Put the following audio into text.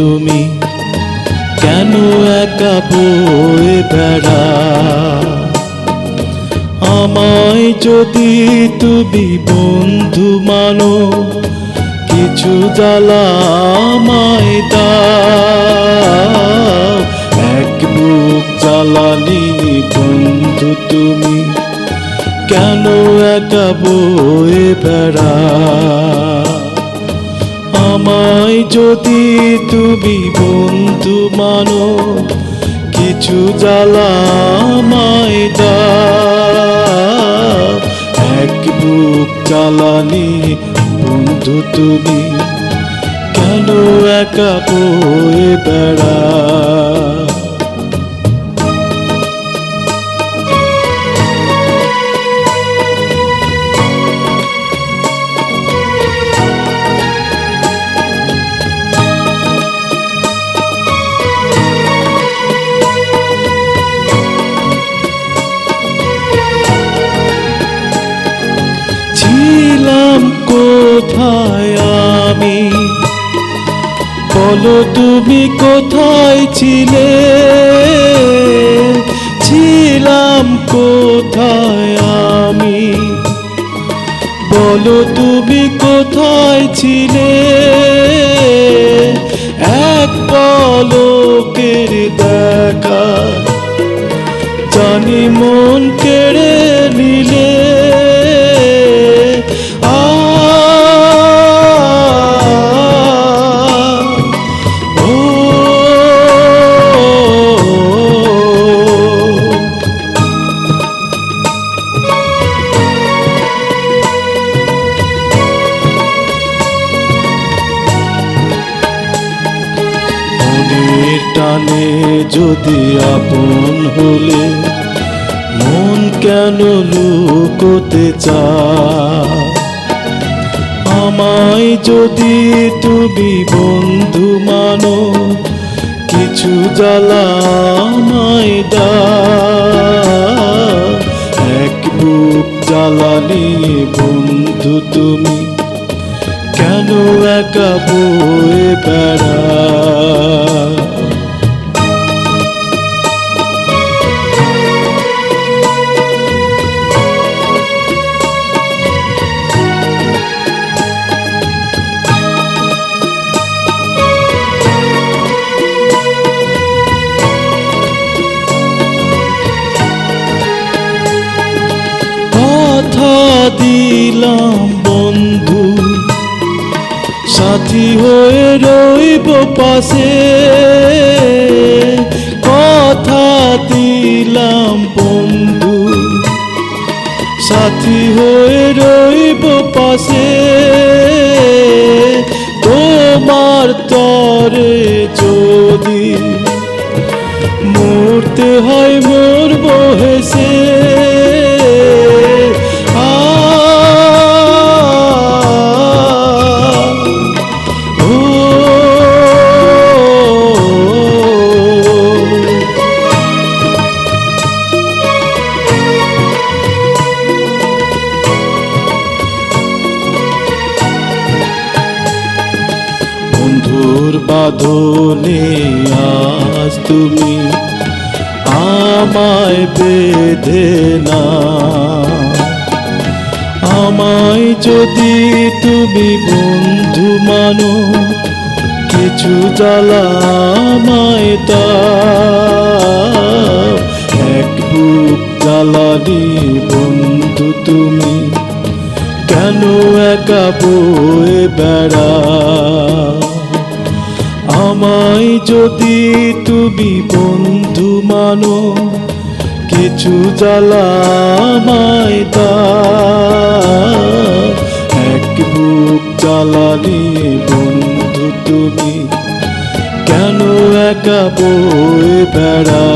তুমি কেন একা বয়ে বেড়া? আমায় যদি তুমি বন্ধু মানো, কিছু জ্বালা আমায় দাও। এক বুক জ্বালানি বন্ধু তুমি কেন একা বয়ে বেড়া? আমায় যদি তুমি বন্ধু মানো, কিছু জ্বালা আমায় দাও। এক বুক জ্বালানি বন্ধু তুমি কেন একা বয়ে বেড়া? ছিলাম কোথায় আমি, বলো তুমি কোথায় ছিলে? ছিলাম কোথায় আমি, বলো তুমি কোথায় ছিলে? এক পলকের দেখা জানি মন কেড়ে নিলে। টানে যদি আপন হলে, মন কেন লুকোতে চায়? আমায় যদি তুমি বন্ধু মানো, কিছু জ্বালা আমায় দাও। এক বুক জ্বালানি বন্ধু তুমি কেন একা বয়ে বেড়া? কথা দিলাম বন্ধু, সাথী হয়ে রইব পাশে। কথা দিলাম বন্ধু, সাথী হয়ে রইব পাশে। তোমার তরে যদি মরতে হয় মরব হেসে। বন্ধুর বাঁধনে আজ তুমি আমায় বেঁধে না। আমায় যদি তুমি বন্ধু মানো, কিছু জ্বালা আমায় দাও। এক বুক জ্বালানি বন্ধু তুমি কেন একা বয়ে বেড়া? আমায় যদি তুমি বন্ধু মানো, কিছু জ্বালা আমায় দাও। এক বুক জ্বালানি বন্ধু তুমি কেন একা বয়ে বেড়া?